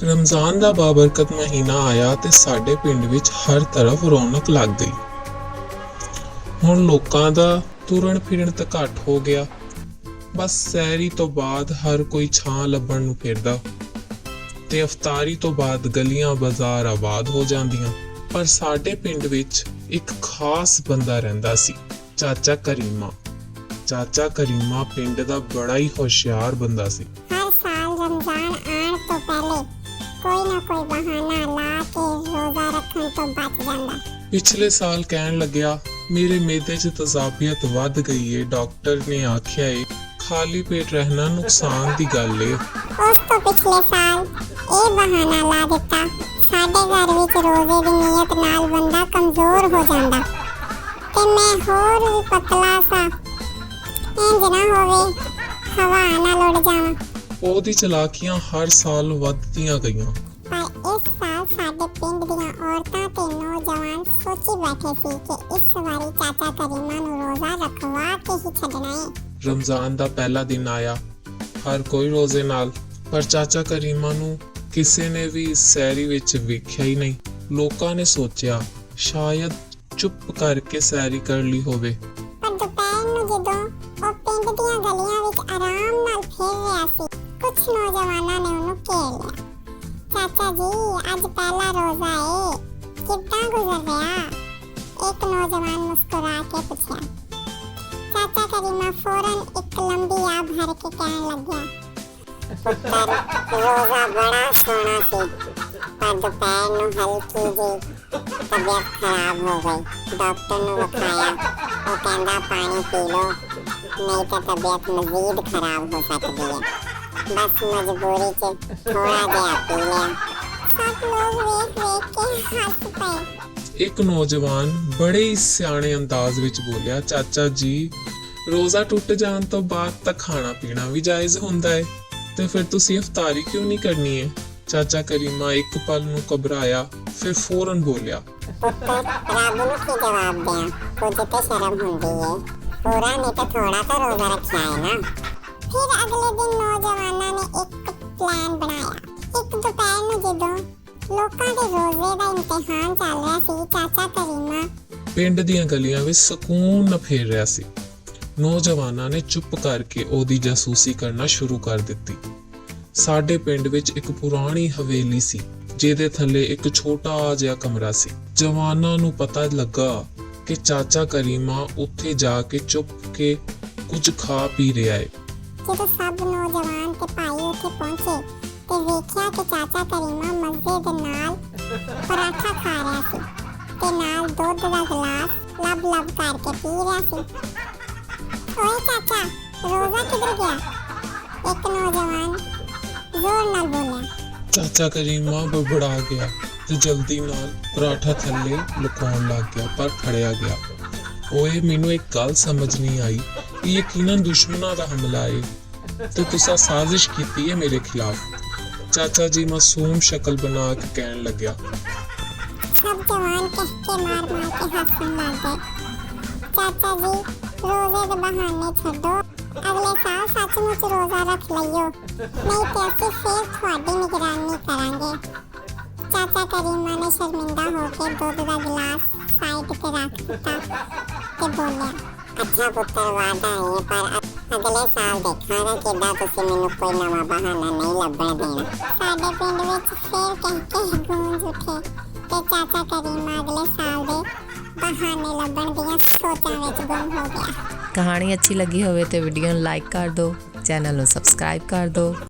ਰਮਜ਼ਾਨ ਦਾ ਬਾਬਰਕਤ ਮਹੀਨਾ ਆਇਆ ਤੇ ਸਾਡੇ ਪਿੰਡ ਵਿੱਚ ਹਰ ਤਰਫ ਰੌਣਕ ਲੱਗ ਗਈ। ਹੁਣ ਲੋਕਾਂ ਦਾ ਤੁਰਨ ਫਿਰਨ ਤਾਂ ਘੱਟ ਹੋ ਗਿਆ। ਬਸ ਸਹਿਰੀ ਤੋਂ ਬਾਅਦ ਹਰ ਕੋਈ ਛਾਂ ਲੱਭਣ ਨੂੰ ਫਿਰਦਾ ਤੇ ਇਫਤਾਰੀ ਤੋਂ ਬਾਅਦ ਗਲੀਆਂ ਬਾਜ਼ਾਰ ਆਬਾਦ ਹੋ ਜਾਂਦੀਆਂ। ਪਰ ਸਾਡੇ ਪਿੰਡ ਵਿੱਚ ਇੱਕ ਖਾਸ ਬੰਦਾ ਰਹਿੰਦਾ ਸੀ, ਚਾਚਾ ਕਰੀਮਾ। ਚਾਚਾ ਕਰੀਮਾ ਪਿੰਡ ਦਾ ਬੜਾ ਹੀ ਹੁਸ਼ਿਆਰ ਬੰਦਾ ਸੀ। हर साल रमजान आने तो पहले कोई ना कोई बहाना ला के रोजा रखन तो बच जांदा। ਪਿਛਲੇ ਸਾਲ ਕਹਿਣ ਲੱਗਿਆ, ਮੇਰੇ ਮਿਹਦੇ 'ਚ ਤਜ਼ਾਬੀਅਤ ਵੱਧ ਗਈ ਏ। ਡਾਕਟਰ ਨੇ ਆਖਿਆ ਏ ਖਾਲੀ ਪੇਟ ਰਹਿਣਾ ਨੁਕਸਾਨ ਦੀ ਗੱਲ ਏ। ਉਸ ਤੋਂ ਪਿਛਲੇ ਸਾਲ ਇਹ ਬਹਾਨਾ ਲਾ ਦਿੱਤਾ, ਸਾਡੇ ਘਰ ਵਿੱਚ ਰੋਜ਼ੇ ਦੀ ਨੀਅਤ ਨਾਲ ਬੰਦਾ ਕਮਜ਼ੋਰ ਹੋ ਜਾਂਦਾ ਤੇ ਮੈਂ ਹੋਰ ਵੀ ਪਤਲਾ ਸਾ, ਇੰਜ ਨਾ ਹੋਵੇ ਹਵਾ ਨਾਲ ਉੱਡ ਜਾਵਾਂ। ਉਹਦੀ ਚਲਾਕੀਆਂ ਹਰ ਸਾਲ ਵੱਧਦੀਆਂ ਗਈਆਂ। ਪਰ ਇਸ ਸਾਲ ਸਾਡੇ ਪਿੰਡ ਦੀਆਂ ਔਰਤਾਂ ਤੇ ਨੌਜਵਾਨ ਸੋਚੀ ਬੈਠੇ ਸੀ ਕਿ ਇਸ ਵਾਰੀ ਚਾਚਾ ਕਰੀਮਾ ਨੂੰ ਰੋਜ਼ਾ ਰਖਵਾ ਕੇ ਹੀ ਛੱਡਣਾ ਹੈ। ਰਮਜ਼ਾਨ ਦਾ ਪਹਿਲਾ ਦਿਨ ਆਇਆ, ਹਰ ਕੋਈ ਰੋਜ਼ੇ ਨਾਲ, ਪਰ ਚਾਚਾ ਕਰੀਮਾ ਨੂੰ ਕਿਸੇ ਨੇ ਵੀ ਸੈਰੀ ਵਿੱਚ ਵੇਖਿਆ ਹੀ ਨਹੀਂ। ਲੋਕਾਂ ਨੇ ਸੋਚਿਆ ਸ਼ਾਇਦ ਚੁੱਪ ਕਰਕੇ ਸੈਰੀ ਕਰ ਲਈ ਹੋਵੇ। ਪਰ ਦੁਪਹਿਰ ਨੂੰ ਜਦੋਂ ਉਹ ਪਿੰਡ ਦੀਆਂ ਗਲੀਆਂ ਵਿੱਚ ਆਰਾਮ ਨਾਲ ਫਿਰ ਰਿਹਾ ਸੀ, ਕੁਝ ਨੌਜਵਾਨਾਂ ਨੇ ਉਹਨੂੰ ਘੇਰ ਲਿਆ। ਚਾਚਾ ਜੀ, ਅੱਜ ਪਹਿਲਾ ਰੋਜ਼ਾ ਏ, ਕਿੱਦਾਂ ਗੁਜ਼ਰ ਰਿਹਾ? ਇੱਕ ਨੌਜਵਾਨ ਮੁਸਕਰਾ ਕੇ ਪੁੱਛਿਆ। ਚਾਚਾ ਕਰੀਮਾ ਫੌਰਨ ਇੱਕ ਲੰਬੀ ਆ ਭਰ ਕੇ ਕਹਿਣ ਲੱਗਿਆ, ਪਰ ਰੋਜ਼ਾ ਬੜਾ ਸੋਹਣਾ ਸੀ, ਪਰ ਦੁਪਹਿਰ ਨੂੰ ਹਲਕੀ ਜਿਹੀ ਤਬੀਅਤ ਖਰਾਬ ਹੋ ਗਈ। ਡਾਕਟਰ ਨੂੰ ਵਿਖਾਇਆ, ਉਹ ਕਹਿੰਦਾ ਪਾਣੀ ਪੀ ਲਓ, ਨਹੀਂ ਤਾਂ ਤਬੀਅਤ ਮਜ਼ੀਦ ਖਰਾਬ ਹੋ ਸਕਦੀ ਹੈ। ਬਸ ਮਜਬੂਰੀ 'ਚ ਥੋੜਾ ਜਿਹਾ ਪੀ ਲਿਆ। ਸਭ ਲੋਕ ਵੇਖ ਕੇ ਹੱਸ ਪਏ। ਇੱਕ ਨੌਜਵਾਨ ਬੜੇ ਹੀ ਸਿਆਣੇ ਅੰਦਾਜ਼ ਵਿੱਚ ਬੋਲਿਆ, ਚਾਚਾ ਜੀ, ਰੋਜ਼ਾ ਟੁੱਟ ਜਾਣ ਤੋਂ ਬਾਅਦ ਤਾਂ ਖਾਣਾ ਪੀਣਾ ਵੀ ਜਾਇਜ਼ ਹੁੰਦਾ ਹੈ, ਤੇ ਫਿਰ ਤੁਸੀਂ ਇਫਤਾਰੀ ਕਿਉਂ ਨਹੀਂ ਕਰਨੀ ਹੈ? ਚਾਚਾ ਕਰੀਮਾ ਇੱਕ ਪਲ ਨੂੰ ਘਬਰਾਇਆ, ਫਿਰ ਫੌਰਨ ਬੋਲਿਆ, ਪੁੱਤਰ, ਰੱਬ ਨੂੰ ਕੀ ਜਵਾਬ ਦਿਆਂ, ਕੁਝ ਤੇ ਸ਼ਰਮ ਹੁੰਦੀ ਹੈ, ਪੂਰਾ ਨਹੀਂ ਤਾਂ ਥੋੜਾ ਤਾਂ ਰੋਜ਼ਾ ਰੱਖਿਆ ਹੈ ਨਾ। ਫਿਰ ਅਗਲੇ ਦਿਨ ਨੌਜਵਾਨਾਂ ਨੇ ਇੱਕ ਪਲਾਨ ਬਣਾਇਆ। ਇੱਕ ਦੁਪਹਿਰ ਨੂੰ ਜਦੋਂ ਲੋਕਾਂ ਦੇ ਰੋਜ਼ੇ ਦਾ ਇਮਤਿਹਾਨ ਚੱਲ ਰਿਹਾ ਸੀ, ਚਾਚਾ ਕਰੀਮਾ ਪਿੰਡ ਦੀਆਂ ਗਲੀਆਂ ਵਿੱਚ ਸਕੂਨ ਨਾਲ ਫੇਰ ਰਿਹਾ ਸੀ। ਨੌਜਵਾਨਾਂ ਨੇ ਚੁੱਪ ਕਰਕੇ ਉਹਦੀ ਜਾਸੂਸੀ ਕਰਨਾ ਸ਼ੁਰੂ ਕਰ ਦਿੱਤੀ। ਸਾਡੇ ਪਿੰਡ ਵਿੱਚ ਇੱਕ ਪੁਰਾਣੀ ਹਵੇਲੀ ਸੀ, ਜਿਹਦੇ ਥੱਲੇ ਇੱਕ ਛੋਟਾ ਜਿਹਾ ਕਮਰਾ ਸੀ। ਜਵਾਨਾਂ ਨੂੰ ਪਤਾ ਲੱਗਾ ਕਿ ਚਾਚਾ ਕਰੀਮਾ ਉੱਥੇ ਜਾ ਕੇ ਚੁੱਪ ਕੇ ਕੁਝ ਖਾ ਪੀ ਰਿਹਾ ਹੈ। ਜਦੋਂ ਸਭ ਨੌਜਵਾਨ ਤੇ ਭਾਈ ਉੱਥੇ ਪਹੁੰਚੇ ਤੇ ਵੇਖਿਆ ਕਿ ਚਾਚਾ ਕਰੀਮਾ ਮਜ਼ੇ ਦੇ ਨਾਲ ਪਰਾਠਾ ਖਾ ਰਿਹਾ ਸੀ ਤੇ ਨਾਲ ਦੁੱਧ ਦਾ ਗਲਾਸ ਲੱਭ ਕਰਕੇ ਪੀ ਰਿਹਾ ਸੀ। ਓਏ ਚਾਚਾ, ਰੋਜ਼ਾ ਕਿੱਧਰ ਗਿਆ? ਇੱਕ ਨੌਜਵਾਨ ਜ਼ੋਰ ਨਾਲ ਬੋਲਿਆ। ਚਾਚਾ ਕਰੀਮਾ ਬੜਬੜਾ ਗਿਆ ਤੇ ਜਲਦੀ ਨਾਲ ਪਰਾਠਾ ਥੱਲੇ ਲੁਕਾਉਣ ਲੱਗ ਗਿਆ, ਪਰ ਫੜਿਆ ਗਿਆ। ਓਏ, ਮੈਨੂੰ ਇੱਕ ਗੱਲ ਸਮਝ ਨਹੀਂ ਆਈ, ਇਹ ਯਕੀਨਨ ਦੁਸ਼ਮਣਾਂ ਦਾ ਹਮਲਾ ਹੈ ਤੇ ਤੁਸੀਂ ਸਾਜ਼ਿਸ਼ ਕੀਤੀ ਹੈ ਮੇਰੇ ਖਿਲਾਫ। ਚਾਚਾ ਜੀ ਮਾਸੂਮ ਸ਼ਕਲ ਬਣਾ ਕੇ ਕਹਿਣ ਲੱਗਿਆ। ਸਭ ਜਵਾਨ ਕਹਿ ਕੇ ਮਾਰ ਕੇ ਹੱਸਣ ਲੱਗ ਗਏ। ਚਾਚਾ ਜੀ, ਰੋਜ਼ੇ ਦੇ ਬਹਾਨੇ ਛੱਡੋ, ਅਗਲੇ ਸਾਲ ਸੱਚਮੁੱਚ ਰੋਜ਼ਾ ਰੱਖ ਲਈਓ, ਨਹੀਂ ਤੇ ਅਸੀਂ ਫਿਰ ਤੁਹਾਡੀ ਨਿਗਰਾਨੀ ਕਰਾਂਗੇ। ਚਾਚਾ ਕਰੀਮਾ ਨੇ ਸ਼ਰਮਿੰਦਾ ਹੋ ਕੇ ਦੁੱਧ ਦਾ ਗਲਾਸ ਸਾਈਡ ਤੇ ਰੱਖ ਦਿੱਤਾ ਤੇ ਬੋਲਿਆ, ਅੱਛਾ ਪੁੱਤਰ, ਵਾਦਾ ਹੈ, ਪਰ ਅਗਲੇ ਸਾਲ ਦੇਖਾਂਗਾ ਕਿੱਦਾਂ ਤੁਸੀਂ ਮੈਨੂੰ ਕੋਈ ਨਵਾਂ ਬਹਾਨਾ ਨਹੀਂ ਲੱਭਣ ਦੇਣਾ। ਸਾਡੇ ਪਿੰਡ ਵਿੱਚ ਫਿਰ ਕਹਿ ਕੇ ਗੂੰਜ ਉੱਠੇ ਤੇ ਚਾਚਾ ਕਰੀਮਾ ਅਗਲੇ ਸਾਲ ਦੇ ਬਹਾਨੇ ਲੱਭਣ ਦੀਆਂ ਸੋਚਾਂ ਵਿੱਚ ਗੁੰਮ ਹੋ ਗਿਆ। ਕਹਾਣੀ ਅੱਛੀ ਲੱਗੀ ਹੋਵੇ ਤੇ ਵੀਡੀਓ ਨੂੰ ਲਾਈਕ ਕਰ ਦਿਓ, ਚੈਨਲ ਨੂੰ ਸਬਸਕ੍ਰਾਈਬ ਕਰ ਦਿਓ।